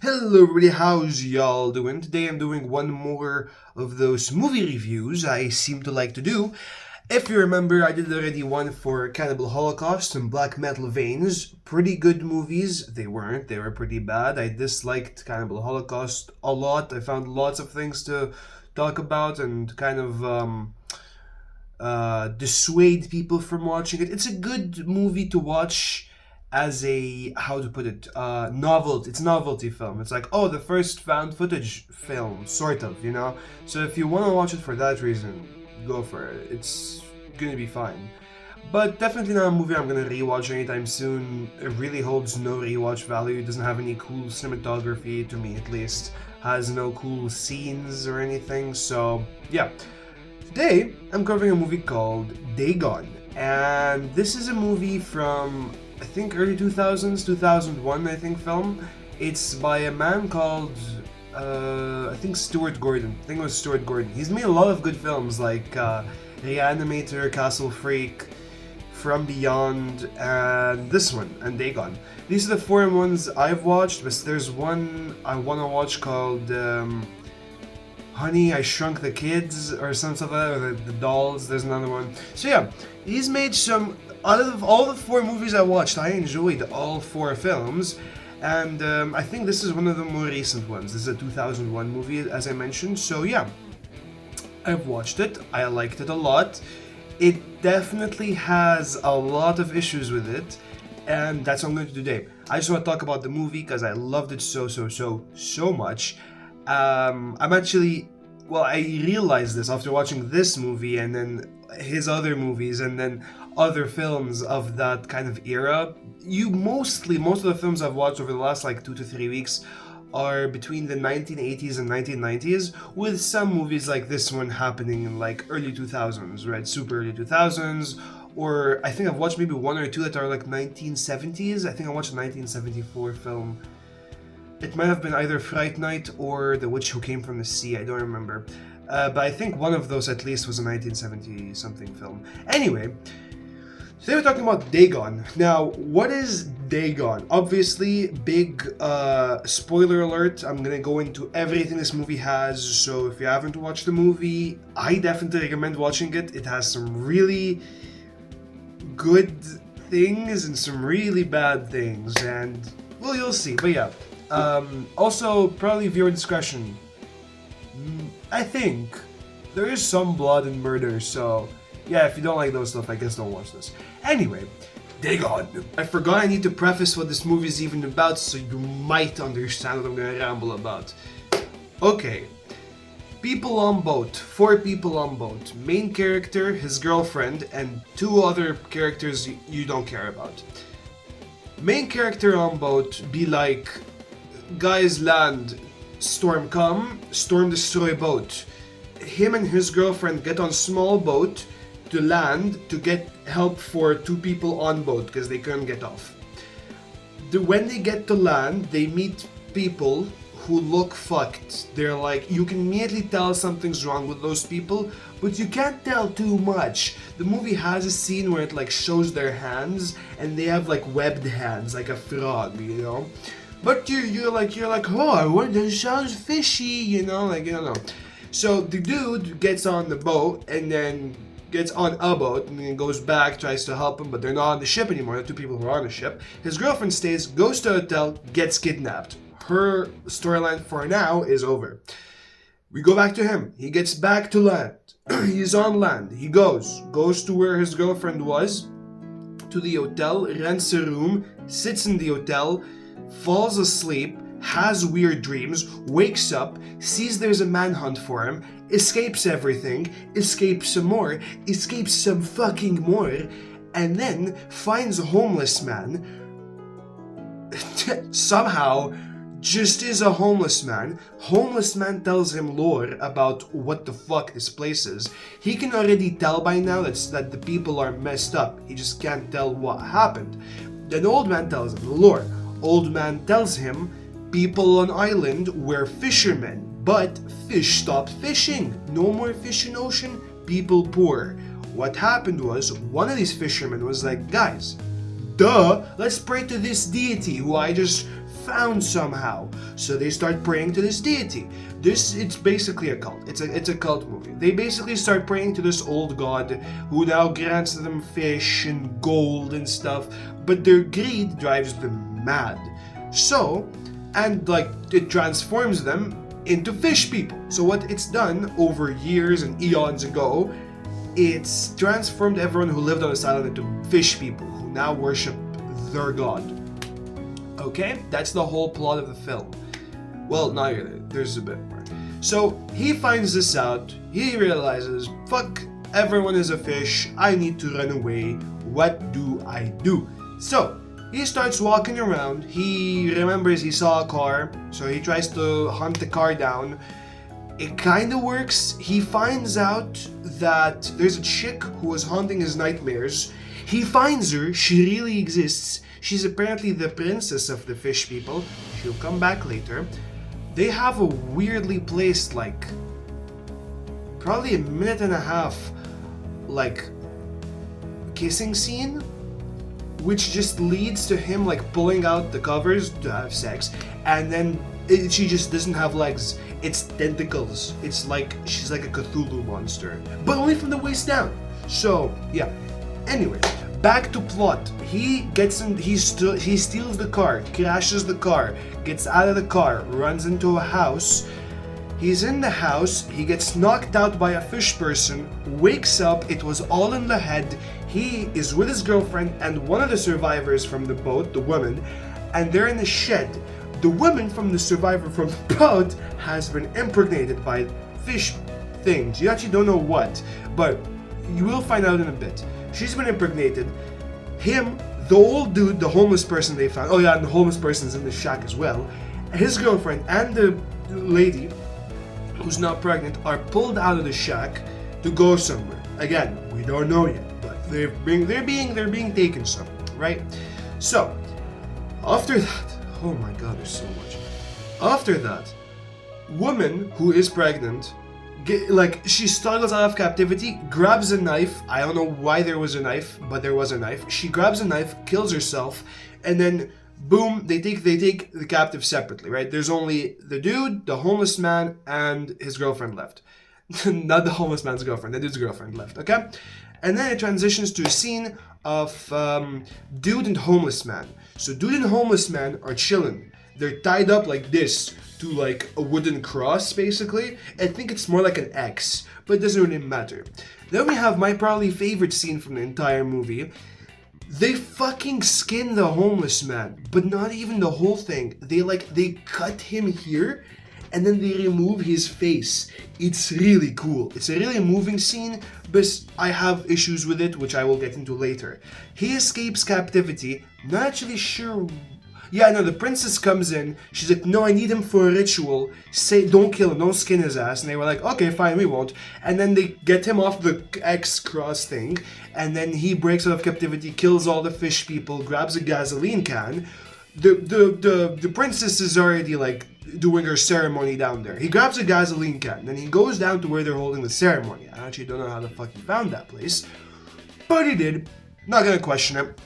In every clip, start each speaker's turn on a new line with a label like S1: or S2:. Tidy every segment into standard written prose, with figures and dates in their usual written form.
S1: Hello everybody, how's y'all doing? Today I'm doing one more of those movie reviews I seem to like to do. If you remember, I did already one for Cannibal Holocaust and Black Metal Veins. Pretty good movies. They weren't, they were pretty bad. I disliked Cannibal Holocaust a lot. I found lots of things to talk about and kind of dissuade people from watching it. It's a good movie to watch as a, how to put it, novelty. It's a novelty film. It's like, oh, the first found footage film, sort of, you know. So if you want to watch it for that reason, go for it. It's gonna be fine. But definitely not a movie I'm gonna rewatch anytime soon. It really holds no rewatch value. It doesn't have any cool cinematography, to me at least. Has no cool scenes or anything. So yeah. Today I'm covering a movie called DAGON, and this is a movie from I think early 2000s, 2001 I think film. It's by a man called I think Stuart Gordon. I think it was Stuart Gordon. He's made a lot of good films like Reanimator, Castle Freak, From Beyond, and this one, and Dagon. These are the four ones I've watched, but there's one I want to watch called Honey, I Shrunk the Kids, or something like that, or the Dolls. There's another one. So yeah, he's made some. Out of all the four movies I watched, I enjoyed all four films, and I think this is one of the more recent ones. This is a 2001 movie, as I mentioned. So yeah, I've watched it. I liked it a lot. It definitely has a lot of issues with it, and that's what I'm going to do today. I just want to talk about the movie because I loved it so much. I'm actually, well, I realized this after watching this movie and then his other movies and then other films of that kind of era. Most of the films I've watched over the last like 2 to 3 weeks are between the 1980s and 1990s, with some movies like this one happening in like early 2000s, right? Super early 2000s. Or I think I've watched maybe one or two that are like 1970s. I think I watched a 1974 film. It might have been either Fright Night or The Witch Who Came from the Sea, I don't remember. But I think one of those at least was a 1970-something film. Anyway, today we're talking about Dagon. Now, what is Dagon? Obviously, big spoiler alert. I'm gonna go into everything this movie has, so if you haven't watched the movie, I definitely recommend watching it. It has some really good things and some really bad things, and, well, you'll see. But yeah. Also, probably viewer discretion. I think there is some blood and murder, so yeah, if you don't like those stuff, I guess don't watch this. Anyway, Dagon. I forgot I need to preface what this movie is even about, so you might understand what I'm gonna ramble about. Okay. People on boat. 4 people on boat. Main character, his girlfriend, and 2 other characters you don't care about. Main character on boat be like, guys land, storm come, storm destroy boat. Him and his girlfriend get on small boat to land to get help for 2 people on boat because they couldn't get off. When they get to land, they meet people who look fucked. They're like, you can immediately tell something's wrong with those people, but you can't tell too much. The movie has a scene where it like shows their hands and they have like webbed hands, like a frog, you know? But you're like, oh, that sounds fishy, you know, like, you don't know. So the dude gets on the boat and then gets on a boat and then goes back, tries to help him, but they're not on the ship anymore, the 2 people who are on the ship. His girlfriend stays, goes to a hotel, gets kidnapped. Her storyline for now is over. We go back to him. He gets back to land. He's on land. He goes to where his girlfriend was, to the hotel, rents a room, sits in the hotel, falls asleep, has weird dreams, wakes up, sees there's a manhunt for him, escapes everything, escapes some more, escapes some fucking more, and then finds a homeless man, somehow just is a homeless man. Homeless man tells him lore about what the fuck this place is. He can already tell by now that the people are messed up. He just can't tell what happened. Then old man tells him the lore. Old man tells him people on island were fishermen, but fish stopped fishing. No more fish in ocean, people poor. What happened was, one of these fishermen was like, guys, duh, let's pray to this deity who I just found somehow. So they start praying to this deity. It's basically a cult. It's a cult movie. They basically start praying to this old god who now grants them fish and gold and stuff, but their greed drives them mad. So, and like it transforms them into fish people. So what it's done over years and eons ago, it's transformed everyone who lived on this island into fish people who now worship their god. Okay, that's the whole plot of the film. Well, not really, there's a bit more. So he finds this out, he realizes, fuck, everyone is a fish, I need to run away, what do I do? So, he starts walking around, he remembers he saw a car, so he tries to hunt the car down. It kinda works. He finds out that there's a chick who was haunting his nightmares. He finds her, she really exists. She's apparently the princess of the fish people. She'll come back later. They have a weirdly placed, like, probably a minute and a half, like, kissing scene, which just leads to him, like, pulling out the covers to have sex, and then she just doesn't have legs. It's tentacles. It's like she's like a Cthulhu monster, but only from the waist down. So yeah. Anyway, back to plot. He gets in. He steals the car, crashes the car, gets out of the car, runs into a house. He's in the house. He gets knocked out by a fish person. Wakes up. It was all in the head. He is with his girlfriend and one of the survivors from the boat, the woman, and they're in a shed. The woman from the survivor from the boat has been impregnated by fish things. You actually don't know what, but you will find out in a bit. She's been impregnated. Him, the old dude, the homeless person they found. Oh yeah, and the homeless person's in the shack as well. His girlfriend and the lady who's not pregnant are pulled out of the shack to go somewhere. Again, we don't know yet, but they're being taken somewhere, right? So after that. Oh my god, there's so much. After that, woman who is pregnant, she struggles out of captivity, grabs a knife. I don't know why there was a knife, but there was a knife. She grabs a knife, kills herself, and then boom, they take the captive separately, right? There's only the dude, the homeless man, and his girlfriend left. Not the homeless man's girlfriend, the dude's girlfriend left, okay? And then it transitions to a scene of dude and homeless man. So dude and homeless man are chilling. They're tied up like this to like a wooden cross, basically. I think it's more like an X, but it doesn't really matter. Then we have my probably favorite scene from the entire movie. They fucking skin the homeless man, but not even the whole thing. They cut him here, and then they remove his face. It's really cool. It's a really moving scene, but I have issues with it, which I will get into later. He escapes captivity, not actually sure. Yeah, no, the princess comes in. She's like, no, I need him for a ritual. Say, don't kill him, don't skin his ass. And they were like, okay, fine, we won't. And then they get him off the X cross thing, and then he breaks out of captivity, kills all the fish people, grabs a gasoline can. The princess is already like doing her ceremony down there. He grabs a gasoline can, then he goes down to where they're holding the ceremony. I actually don't know how the fuck he found that place, but he did. Not gonna question it.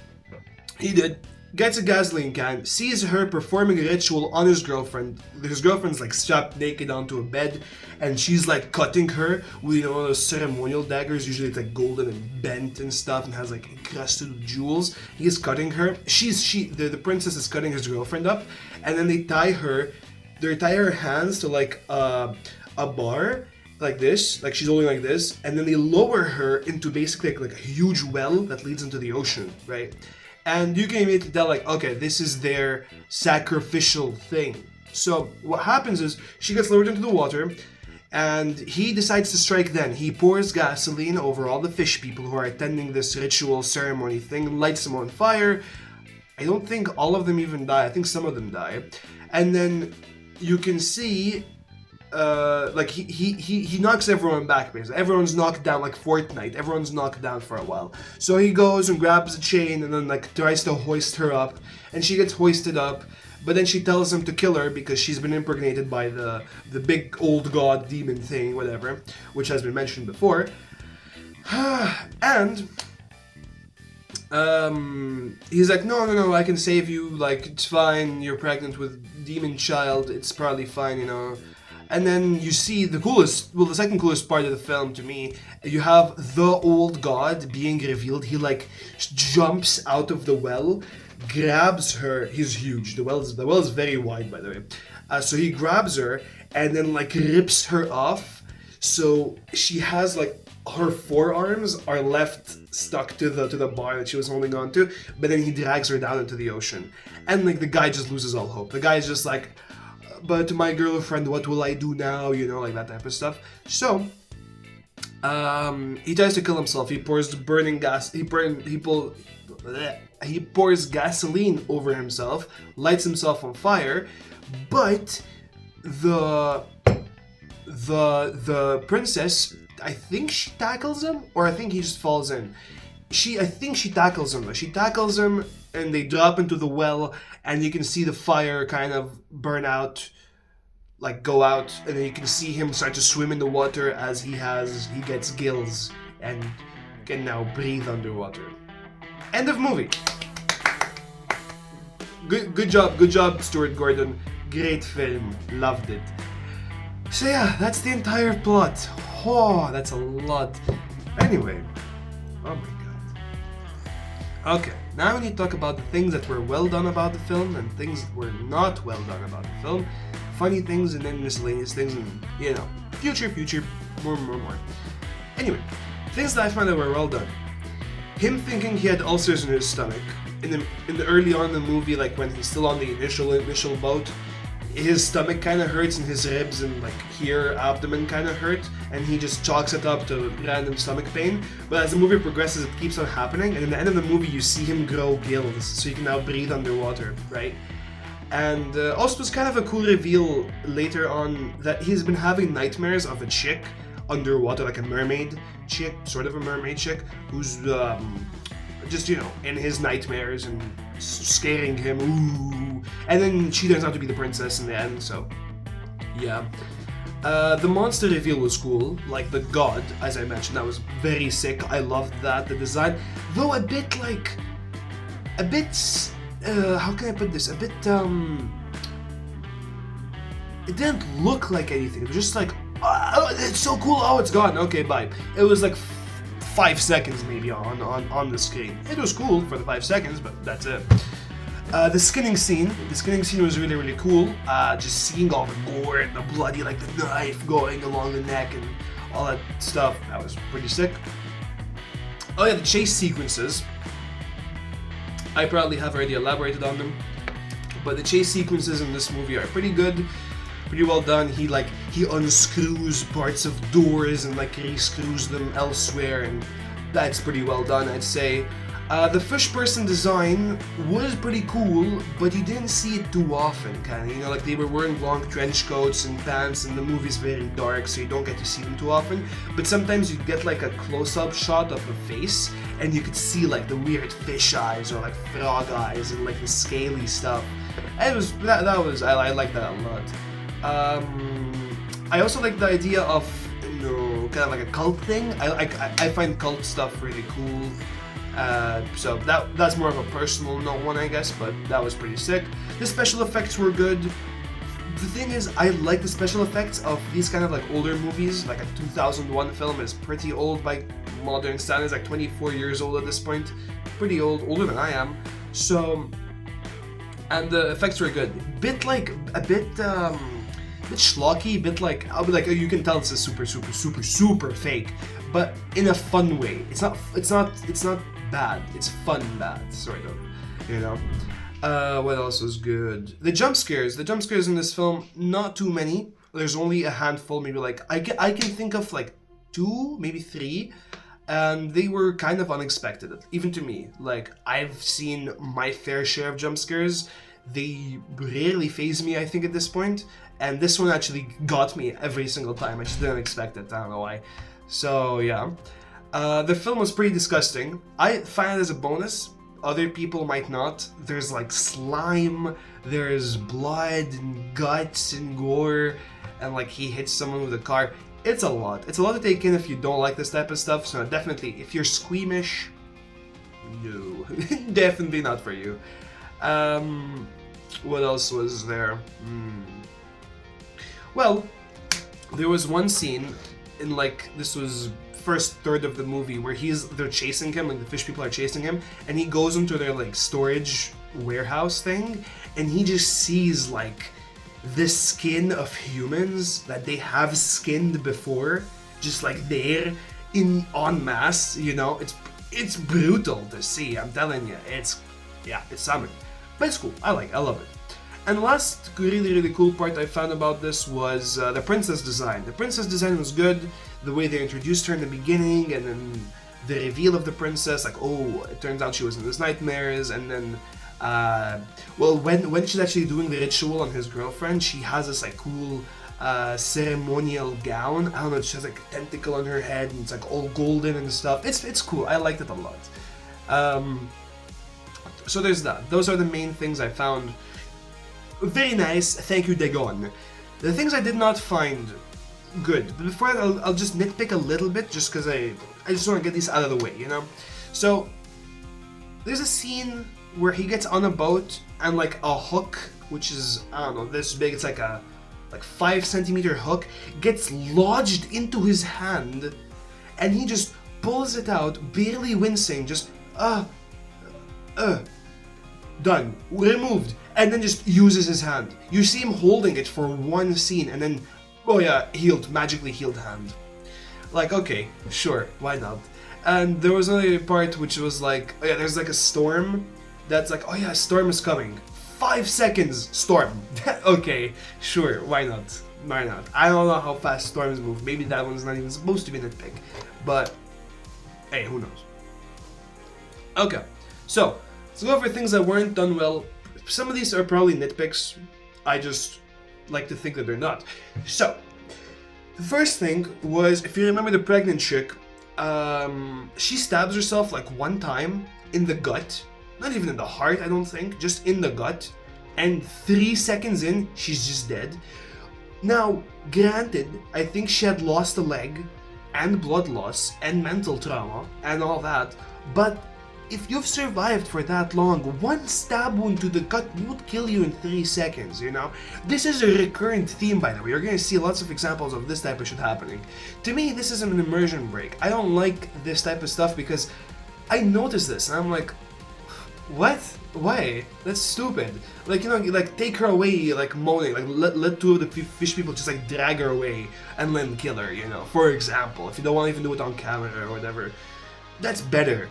S1: He did. Gets a gasoline can, sees her performing a ritual on his girlfriend. His girlfriend's like strapped naked onto a bed, and she's like cutting her with one of those ceremonial daggers. Usually it's like golden and bent and stuff, and has like encrusted with jewels. He's cutting her. The princess is cutting his girlfriend up, and then they tie her hands to like a bar like this, like she's holding like this, and then they lower her into basically like a huge well that leads into the ocean, right? And you can immediately tell, like, okay, this is their sacrificial thing. So what happens is she gets lowered into the water, and he decides to strike then. He pours gasoline over all the fish people who are attending this ritual ceremony thing, lights them on fire. I don't think all of them even die. I think some of them die. And then you can see he knocks everyone back, basically. Everyone's knocked down like Fortnite. Everyone's knocked down for a while. So he goes and grabs a chain and then like tries to hoist her up, and she gets hoisted up, but then she tells him to kill her because she's been impregnated by the big old god demon thing, whatever, which has been mentioned before. And He's like, no, no, no, I can save you, like, it's fine, you're pregnant with demon child, it's probably fine, you know. And then you see the coolest, well, the second coolest part of the film to me, you have the old god being revealed. He, like, jumps out of the well, grabs her, he's huge, the well is very wide, by the way. So he grabs her, and then, like, rips her off, so she has, like, her forearms are left stuck to the bar that she was holding on to, but then he drags her down into the ocean. And, like, the guy just loses all hope. The guy's just like, but my girlfriend, what will I do now? You know, like that type of stuff. So, he tries to kill himself. He pours burning gas. He pours gasoline over himself, lights himself on fire, but the princess, I think she tackles him, or I think he just falls in. I think she tackles him. She tackles him, and they drop into the well, and you can see the fire kind of burn out, like go out, and then you can see him start to swim in the water as he gets gills and can now breathe underwater. End of movie. Good job, Stuart Gordon. Great film, loved it. So yeah, that's the entire plot. Oh, that's a lot. Anyway, oh my god. Okay, now we need to talk about the things that were well done about the film and things that were not well done about the film. Funny things and then miscellaneous things and, you know, future, more. Anyway, things that I found that were well done. Him thinking he had ulcers in his stomach. In the early on in the movie, like when he's still on the initial boat, his stomach kind of hurts and his ribs and like here abdomen kind of hurt, and he just chalks it up to random stomach pain. But as the movie progresses, it keeps on happening, and in the end of the movie you see him grow gills so he can now breathe underwater, right? And also it's kind of a cool reveal later on that he's been having nightmares of a chick underwater, like a mermaid chick, sort of a mermaid chick, who's just, you know, in his nightmares and scaring him. Ooh. And then she turns out to be the princess in the end, so yeah. The monster reveal was cool, like the god, as I mentioned, that was very sick. I loved that, the design, though a bit, how can I put this, it didn't look like anything. It was just like, oh, it's so cool, oh, it's gone, okay, bye. It was like 5 seconds maybe on the screen. It was cool for the 5 seconds, but that's it. The skinning scene was really, really cool. Just seeing all the gore and the bloody, like the knife going along the neck and all that stuff, that was pretty sick. Oh yeah, the chase sequences. I probably have already elaborated on them, but the chase sequences in this movie are pretty good, pretty well done. He unscrews parts of doors and like re-screws them elsewhere, and that's pretty well done, I'd say. The fish person design was pretty cool, but you didn't see it too often, kinda, you know, like they were wearing long trench coats and pants, and the movie's very dark, so you don't get to see them too often, but sometimes you get like a close-up shot of a face, and you could see like the weird fish eyes, or like frog eyes, and like the scaly stuff. And it was, I like that a lot. I also like the idea of, you know, kind of like a cult thing. I find cult stuff really cool. So that's more of a personal note one, I guess, but that was pretty sick. The special effects were good. The thing is, I like the special effects of these kind of like older movies. Like a 2001 film is pretty old by modern standards, like 24 years old at this point. Pretty old, older than I am. So, and the effects were good. A bit schlocky, bit like, I'll be like, oh, you can tell this is super fake, but in a fun way. It's not bad. It's fun bad, sort of, you know. What else was good? The jump scares in this film, not too many. There's only a handful, maybe like, I can think of like 2, maybe 3, and they were kind of unexpected, even to me. Like, I've seen my fair share of jump scares. They rarely faze me, I think, at this point, and this one actually got me every single time. I just didn't expect it, I don't know why. So, yeah. The film was pretty disgusting. I find it as a bonus. Other people might not. There's like slime, there's blood and guts and gore, and like he hits someone with a car. It's a lot. It's a lot to take in if you don't like this type of stuff, so definitely, if you're squeamish, no. Definitely not for you. What else was there? Well, there was one scene in like, this was first third of the movie where they're chasing him, like the fish people are chasing him, and he goes into their like storage warehouse thing, and he just sees like the skin of humans that they have skinned before, just like there in en masse, you know. It's brutal to see, I'm telling you. It's something. But it's cool. I love it. And the last really cool part I found about this was the princess design. The princess design was good. The way they introduced her in the beginning, and then the reveal of the princess, like, oh, it turns out she was in his nightmares, and then when she's actually doing the ritual on his girlfriend, she has this like cool ceremonial gown. I don't know, she has like a tentacle on her head, and it's like all golden and stuff. It's cool. I liked it a lot. So there's that. Those are the main things I found. Very nice. Thank you, DAGON. The things I did not find good. But before that, I'll just nitpick a little bit, just because I just want to get these out of the way, you know? So there's a scene where he gets on a boat and like a hook, which is, I don't know, this big, it's like a 5-centimeter hook, gets lodged into his hand, and he just pulls it out, barely wincing, just done, removed, and then just uses his hand. You see him holding it for one scene, and then, oh yeah, healed, magically healed hand. Like, okay, sure, why not? And there was another part which was like, oh yeah, there's like a storm that's like, oh yeah, a storm is coming. 5 seconds, storm. Okay, sure, why not? Why not? I don't know how fast storms move. Maybe that one's not even supposed to be nitpick. But, hey, who knows? Okay, so let's go over things that weren't done well. Some of these are probably nitpicks. I just like to think that they're not. So, the first thing was, if you remember the pregnant chick, she stabs herself like one time in the gut. Not even in the heart, I don't think, just in the gut. And 3 seconds in, she's just dead. Now, granted, I think she had lost a leg, and blood loss, and mental trauma, and all that, but if you've survived for that long, one stab wound to the gut would kill you in 3 seconds, you know? This is a recurrent theme, by the way. You're gonna see lots of examples of this type of shit happening. To me, this is an immersion break. I don't like this type of stuff because I noticed this, and I'm like, what? Why? That's stupid. Like, you know, like, take her away, like, moaning, like, let two of the fish people just, like, drag her away and then kill her, you know, for example, if you don't want to even do it on camera or whatever. That's better.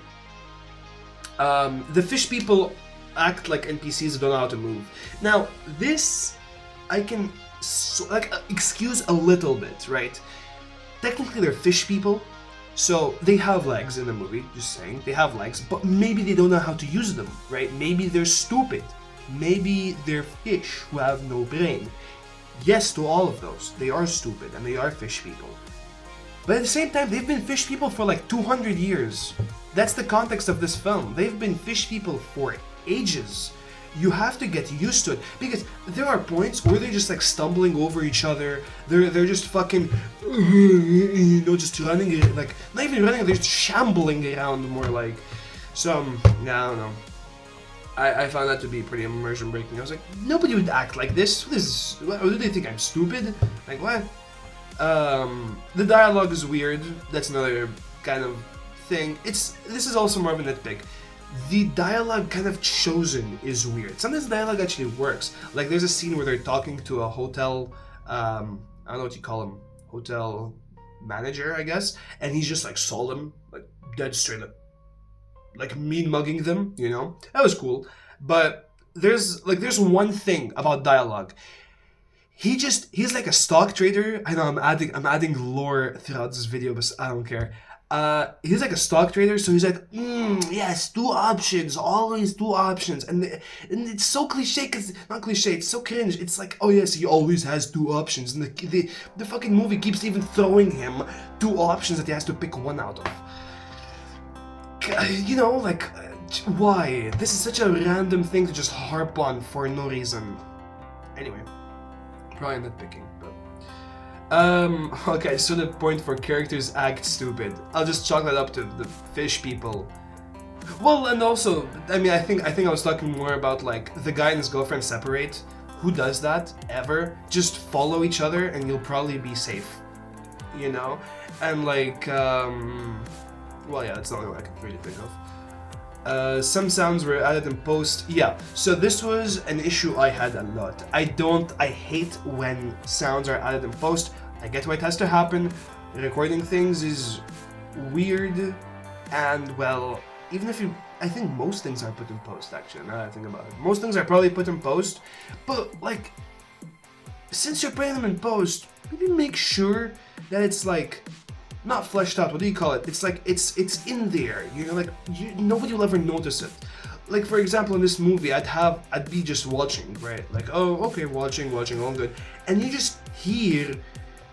S1: The fish people act like NPCs who don't know how to move. Now, this, I can, excuse a little bit, right? Technically, they're fish people. So, they have legs in the movie, just saying, they have legs, but maybe they don't know how to use them, right? Maybe they're stupid. Maybe they're fish who have no brain. Yes to all of those. They are stupid, and they are fish people. But at the same time, they've been fish people for like 200 years. That's the context of this film. They've been fish people for ages. You have to get used to it, because there are points where they're just like stumbling over each other. They're just fucking, you know, just running, like not even running. They're just shambling around more like. So yeah, I don't know. I found that to be pretty immersion breaking. I was like, nobody would act like this. What do they think? I'm stupid? Like what? The dialogue is weird. That's another kind of thing. This is also more of a nitpick. The dialogue kind of chosen is weird. Sometimes the dialogue actually works. Like there's a scene where they're talking to a hotel, I don't know what you call him, hotel manager, I guess, and he's just like solemn, like dead straight up, like mean mugging them, you know? That was cool. But there's one thing about dialogue. He's like a stock trader. I know I'm adding lore throughout this video, but I don't care. He's like a stock trader, so he's like, yes, 2 options, always 2 options, and it's so cliche, cause not cliche, it's so cringe. It's like, oh yes, he always has 2 options, and the fucking movie keeps even throwing him 2 options that he has to pick one out of. You know, like, why? This is such a random thing to just harp on for no reason. Anyway, probably nitpicking, but. Okay, so the point for characters act stupid. I'll just chalk that up to the fish people Well, and also, I mean, I think I was talking more about like the guy and his girlfriend separate. Who does that ever? Just follow each other, and you'll probably be safe. You know, and like, well, yeah, that's the only one I can really think of. Some sounds were added in post. Yeah, so this was an issue I had a lot. I hate when sounds are added in post. I get why it has to happen. Recording things is weird, and well, even if I think most things are put in post, actually, now that I think about it. Most things are probably put in post, but like, since you're putting them in post, maybe make sure that it's like, not fleshed out, what do you call it? It's like, it's in there, you know, like, nobody will ever notice it. Like, for example, in this movie, I'd be just watching, right? Like, oh, okay, watching, all good. And you just hear,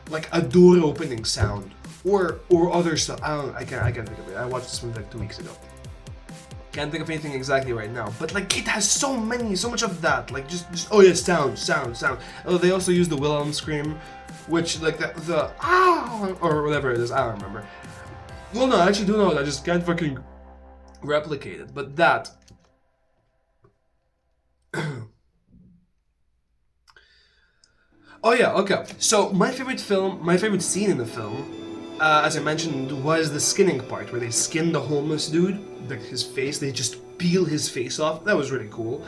S1: like, a door opening sound, or other stuff. I can't think of it. I watched this movie like 2 weeks ago. Can't think of anything exactly right now, but like it has so much of that. Like just oh yeah, sound. Oh, they also use the Wilhelm scream, which like the ah or whatever it is. I don't remember. Well, no, I actually do know it. I just can't fucking replicate it. But that. Oh yeah, okay. So my favorite scene in the film, as I mentioned, was the skinning part where they skin the homeless dude, like his face. They just peel his face off. That was really cool.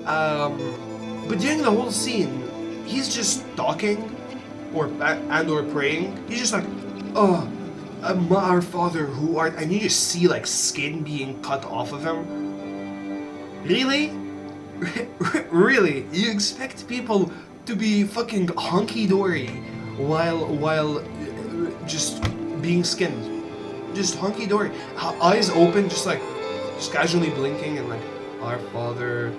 S1: But during the whole scene, he's just talking, or praying. He's just like, "Oh, our Father who art," and you just see like skin being cut off of him. Really? Really? You expect people to be fucking hunky-dory while just being skinned? Just hunky-dory. Eyes open, just casually blinking and like, "Our Father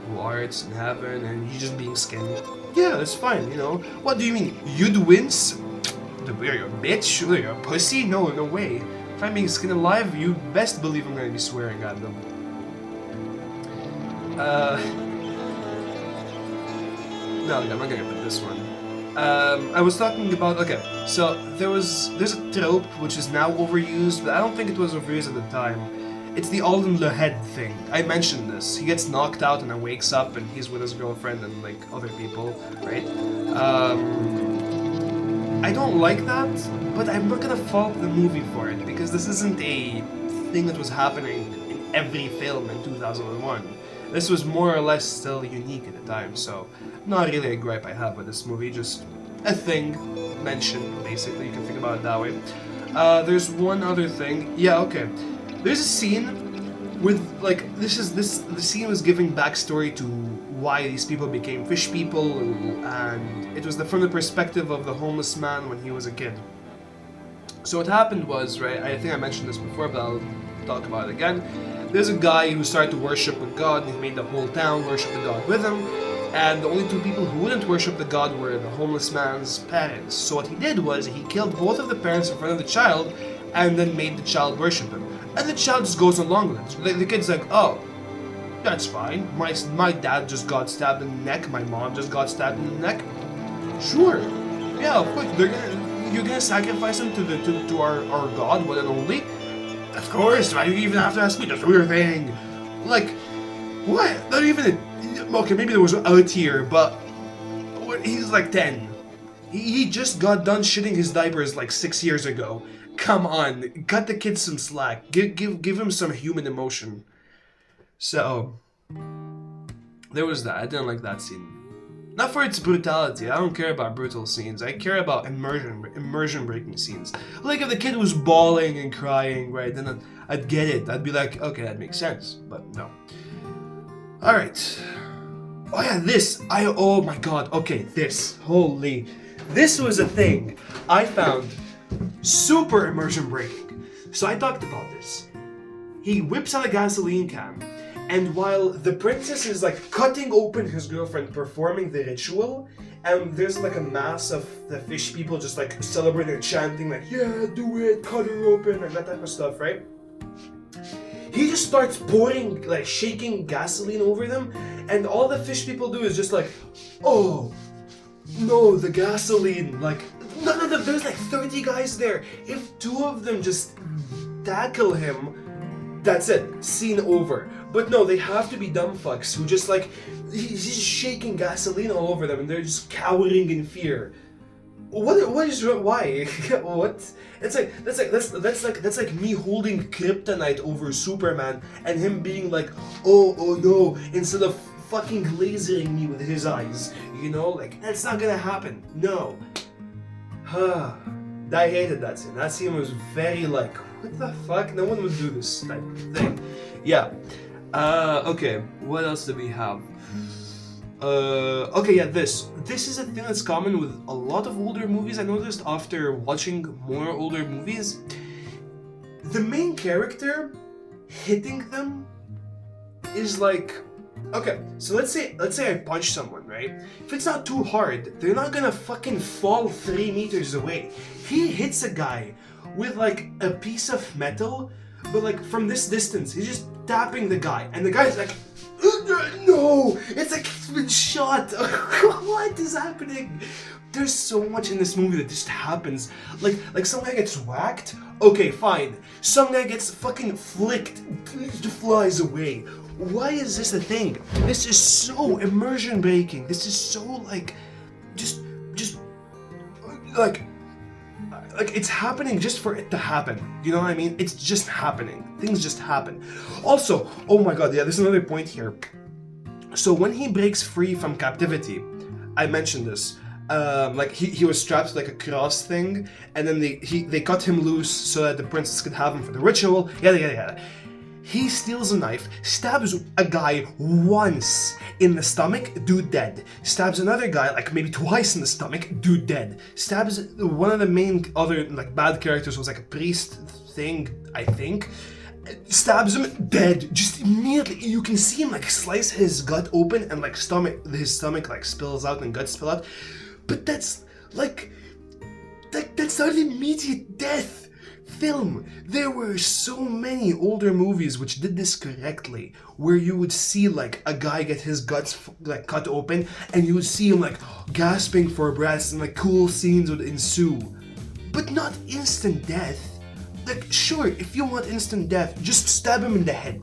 S1: who art in heaven," and you just being skinned. Yeah, that's fine, you know. What do you mean? You'd wince? Are you a bitch? Are you a pussy? No way. If I'm being skinned alive, you best believe I'm gonna be swearing at them. No, I'm not gonna put this one. I was talking about, okay, so there's a trope which is now overused, but I don't think it was overused at the time. It's the all in the head thing. I mentioned this. He gets knocked out and then wakes up and he's with his girlfriend and like other people, right? I don't like that, but I'm not gonna fault the movie for it because this isn't a thing that was happening in every film in 2001. This was more or less still unique at the time, so not really a gripe I have with this movie, just a thing mentioned, basically. You can think about it that way. There's one other thing. Yeah, okay. There's a scene with, like, the scene was giving backstory to why these people became fish people, and it was from the perspective of the homeless man when he was a kid. So what happened was, right, I think I mentioned this before, but I'll talk about it again. There's a guy who started to worship a god, and he made the whole town worship the god with him, and the only two people who wouldn't worship the god were the homeless man's parents. So what he did was, he killed both of the parents in front of the child, and then made the child worship him. And the child just goes along with it. The kid's like, "Oh, that's fine. My dad just got stabbed in the neck, my mom just got stabbed in the neck. Sure. Yeah, of course, you're gonna sacrifice him to our god, one and only? Of course, why do you even have to ask me? That's a weird thing." Like, what? Not even okay, maybe there was a tear, but he's like 10. He just got done shitting his diapers like 6 years ago. Come on, cut the kid some slack. Give him some human emotion. So, there was that. I didn't like that scene. Not for its brutality. I don't care about brutal scenes. I care about immersion breaking scenes. Like if the kid was bawling and crying, right, then I'd get it. I'd be like, okay, that makes sense. But no. Alright. Oh yeah, this. Oh my god. Okay, this. Holy. This was a thing I found super immersion breaking. So I talked about this. He whips out a gasoline can, and while the princess is like cutting open his girlfriend, performing the ritual, and there's like a mass of the fish people just like celebrating and chanting like, "Yeah, do it, cut her open," and that type of stuff, right? He just starts pouring, like shaking gasoline over them, and all the fish people do is just like, "Oh, no, the gasoline," like, no, there's like 30 guys there. If 2 of them just tackle him, That's it. Scene over. But no, they have to be dumb fucks who just like he's shaking gasoline all over them and they're just cowering in fear. What is why? What? It's like that's like me holding kryptonite over Superman and him being like, oh no, instead of fucking lasering me with his eyes. You know, like that's not gonna happen. No. I hated that scene. That scene was very like, what the fuck? No one would do this type of thing. Yeah. Okay. What else do we have? Okay, yeah, this is a thing that's common with a lot of older movies. I noticed after watching more older movies, the main character hitting them is like, okay, so let's say I punch someone, right? If it's not too hard, they're not gonna fucking fall 3 meters away. He hits a guy with like a piece of metal, but like from this distance, he's just tapping the guy, and the guy's like, no, it's like he's been shot. What is happening? There's so much in this movie that just happens. Like some guy gets whacked. Okay, fine. Some guy gets fucking flicked, flies away. Why is this a thing? This is so immersion breaking. This is so like, just like it's happening just for it to happen. You know what I mean? It's just happening. Things just happen. Also, oh my god, yeah, there's another point here. So when he breaks free from captivity, I mentioned this. Like he was strapped to like a cross thing, and then they cut him loose so that the princess could have him for the ritual. Yada. He steals a knife, stabs a guy once in the stomach, dude dead. Stabs another guy like maybe twice in the stomach, dude dead. Stabs one of the main other like bad characters, was like a priest thing, I think. Stabs him, dead. Just immediately, you can see him like slice his gut open and like his stomach like spills out and guts spill out. But that's like that's not immediate death. Film. There were so many older movies which did this correctly, where you would see like a guy get his guts like cut open, and you would see him like gasping for breath, and like cool scenes would ensue, but not instant death. Like sure, if you want instant death, just stab him in the head.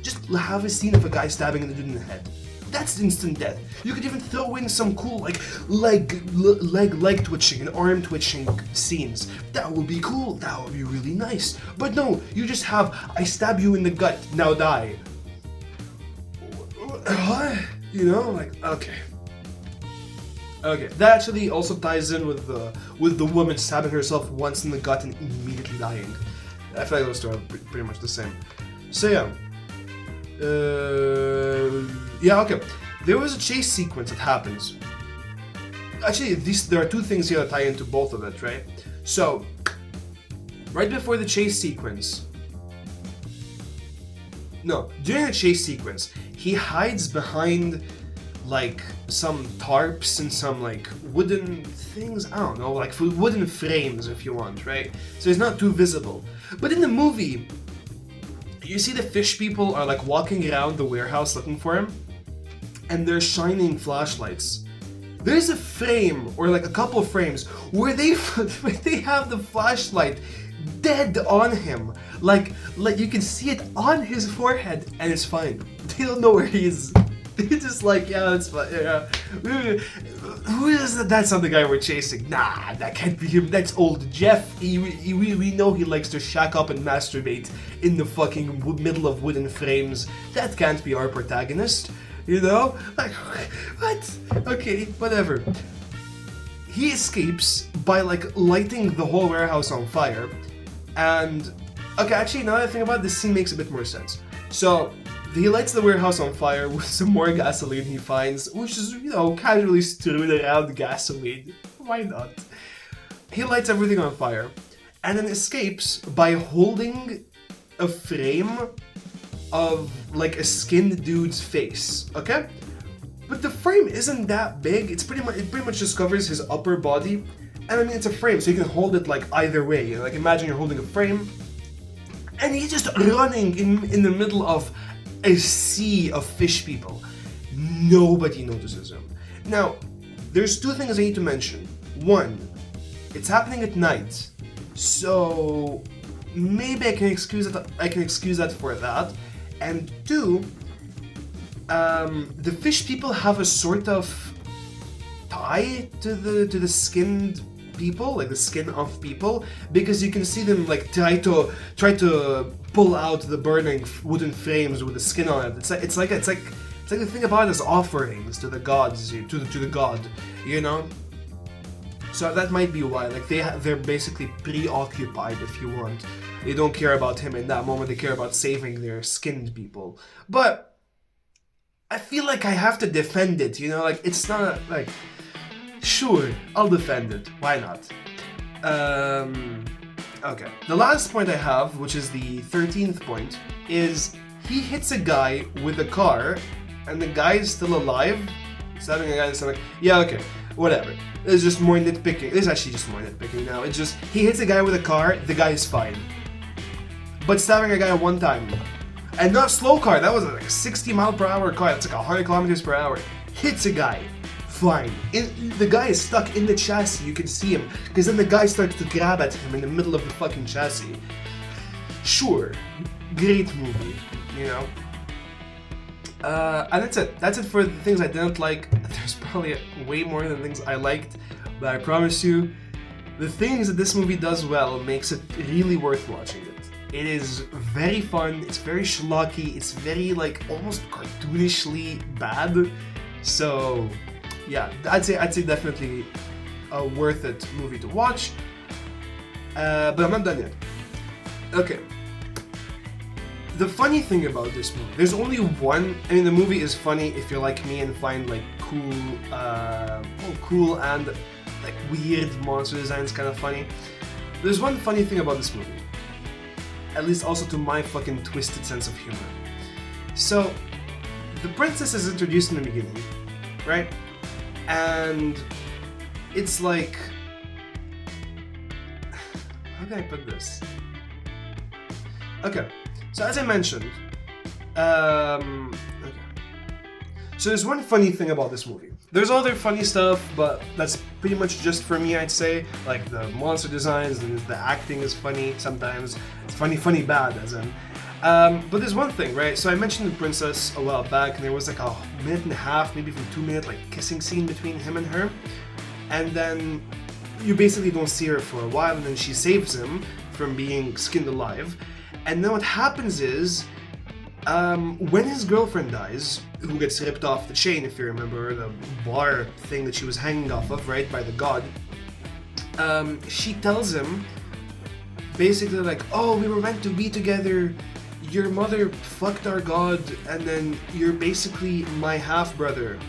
S1: Just have a scene of a guy stabbing the dude in the head. That's instant death. You could even throw in some cool like leg twitching and arm twitching scenes. That would be cool. That would be really nice. But no, you just have, I stab you in the gut, now die. What? You know, like, okay. Okay, that actually also ties in with the woman stabbing herself once in the gut and immediately dying. I feel like those two are pretty much the same. So yeah. Yeah, okay. There was a chase sequence that happens. Actually, there are two things here that tie into both of it, right? So, right before the chase sequence... No, during the chase sequence, he hides behind, like, some tarps and some, like, wooden things, I don't know, like wooden frames if you want, right? So it's not too visible. But in the movie, you see the fish people are like walking around the warehouse looking for him, and they're shining flashlights. There's a frame, or like a couple of frames, where they have the flashlight dead on him. Like you can see it on his forehead, and it's fine. They don't know where he is. They're just like, yeah, it's fine. Yeah. Who is that? That's not the guy we're chasing. Nah, that can't be him. That's old Jeff. We know he likes to shack up and masturbate in the fucking middle of wooden frames. That can't be our protagonist. You know? Like, what? Okay, whatever. He escapes by, like, lighting the whole warehouse on fire. And, okay, actually, now that I think about it, this scene makes a bit more sense. So, he lights the warehouse on fire with some more gasoline he finds, which is, you know, casually strewn around gasoline. Why not? He lights everything on fire, and then escapes by holding a frame of, like, a skinned dude's face, okay? But the frame isn't that big. It pretty much just covers his upper body, and I mean, it's a frame, so you can hold it, like, either way. You know, like, imagine you're holding a frame, and he's just running in the middle of a sea of fish people. Nobody notices him. Now, there's two things I need to mention. One, it's happening at night, so maybe I can excuse it. I can excuse that for that. And two, the fish people have a sort of tie to the skinned people, like the skin of people, because you can see them like try to pull out the burning wooden frames with the skin on it. It's like the thing about it is offerings to the gods, to the god, you know. So that might be why, like they're basically preoccupied, if you want. They don't care about him in that moment. They care about saving their skinned people. But I feel like I have to defend it, you know. Like it's not like. Sure, I'll defend it. Why not? Okay. The last point I have, which is the 13th point, is he hits a guy with a car, and the guy is still alive. Stabbing a guy in the stomach. Yeah, okay. Whatever. It's just more nitpicking. It's actually just more nitpicking now. It's just, he hits a guy with a car, the guy is fine. But stabbing a guy one time. And not slow car, that was like a 60-mile-per-hour car. That's like 100 kilometers per hour. Hits a guy. Fine. The guy is stuck in the chassis, you can see him, because then the guy starts to grab at him in the middle of the fucking chassis. Sure, great movie, you know. And that's it. That's it for the things I didn't like. There's probably way more than things I liked, but I promise you, the things that this movie does well makes it really worth watching it. It is very fun, it's very schlocky, it's very like almost cartoonishly bad, so... yeah, I'd say definitely a worth it movie to watch. But I'm not done yet. Okay. The funny thing about this movie, there's only one. I mean, the movie is funny if you're like me and find like cool and like weird monster designs kind of funny. There's one funny thing about this movie, at least also to my fucking twisted sense of humor. So, the princess is introduced in the beginning, right? And it's like, how can I put this? Okay, so as I mentioned, okay. So there's one funny thing about this movie. There's other funny stuff, but that's pretty much just for me, I'd say. Like the monster designs and the acting is funny sometimes. It's funny bad, as in. But there's one thing, right? So I mentioned the princess a while back, and there was like a minute and a half, maybe even 2 minute, like kissing scene between him and her. And then you basically don't see her for a while, and then she saves him from being skinned alive. And then what happens is, when his girlfriend dies, who gets ripped off the chain, if you remember, the bar thing that she was hanging off of, right, by the god, she tells him, basically like, oh, we were meant to be together, your mother fucked our god, and then you're basically my half-brother.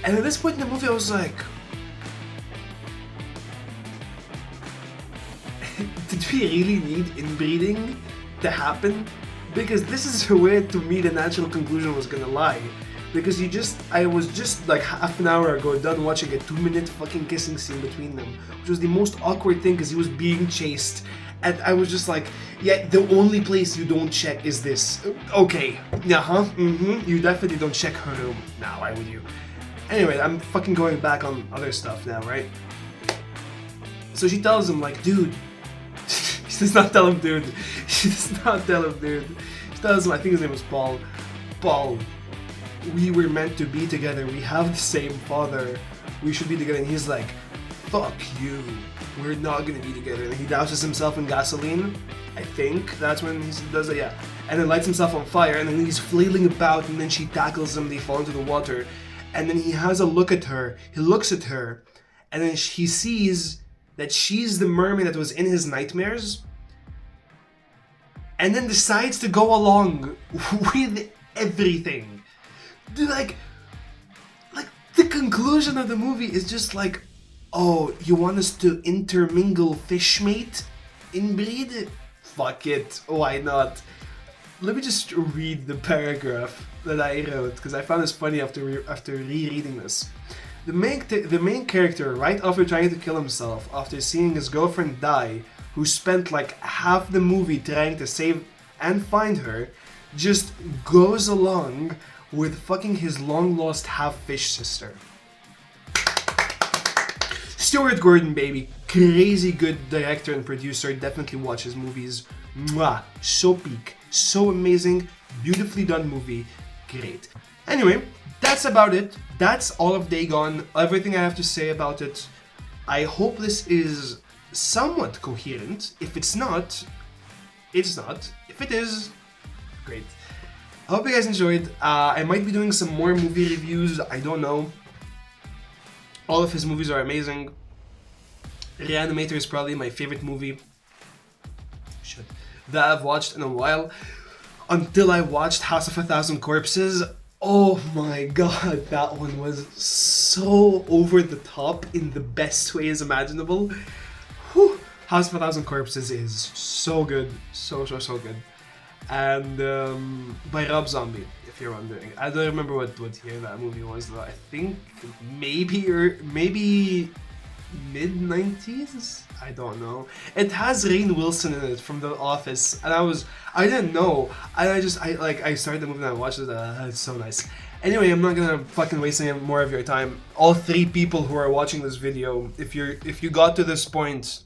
S1: And at this point in the movie, I was like, did we really need inbreeding to happen? Because this is where, to me, the natural conclusion was gonna lie. Because I was just like half an hour ago done watching a 2 minute fucking kissing scene between them, which was the most awkward thing because he was being chased. And I was just like, yeah, the only place you don't check is this. Okay, you definitely don't check her room. Now, why would you? Anyway, I'm fucking going back on other stuff now, right? So she tells him like, dude, she does not tell him dude. She does not tell him dude. She tells him, I think his name was Paul. Paul, we were meant to be together. We have the same father. We should be together. And he's like, fuck you. We're not gonna be together. And he douses himself in gasoline. I think that's when he does it, yeah. And then lights himself on fire, and then he's flailing about, and then she tackles him, they fall into the water. And then he has a look at her. He looks at her, and then he sees that she's the mermaid that was in his nightmares. And then decides to go along with everything. Dude, like the conclusion of the movie is just like, oh, you want us to intermingle fishmate? Inbreed? Fuck it, why not? Let me just read the paragraph that I wrote, because I found this funny after rereading this. The main character, right after trying to kill himself, after seeing his girlfriend die, who spent like half the movie trying to save and find her, just goes along with fucking his long-lost half-fish sister. Stuart Gordon, baby. crazy good director and producer. Definitely watch his movies. Mwah! So peak, so amazing, beautifully done movie. Great. Anyway, that's about it. That's all of DAGON. Everything I have to say about it. I hope this is somewhat coherent. If it's not, it's not. If it is, great. I hope you guys enjoyed. I might be doing some more movie reviews. I don't know. All of his movies are amazing. Reanimator is probably my favorite movie that I've watched in a while. Until I watched House of a Thousand Corpses. Oh my god, that one was so over the top in the best ways imaginable. Whew. House of a Thousand Corpses is so good. So good. And by Rob Zombie, if you're wondering. I don't remember what year that movie was though. I think maybe mid-90s? I don't know. It has Rainn Wilson in it from The Office, and I didn't know, and I started the movie and I watched it. It's so nice. Anyway, I'm not gonna fucking waste any more of your time. All 3 people who are watching this video, if you got to this point,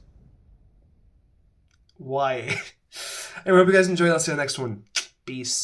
S1: why? Anyway, I hope you guys enjoyed. I'll see you in the next one. Peace.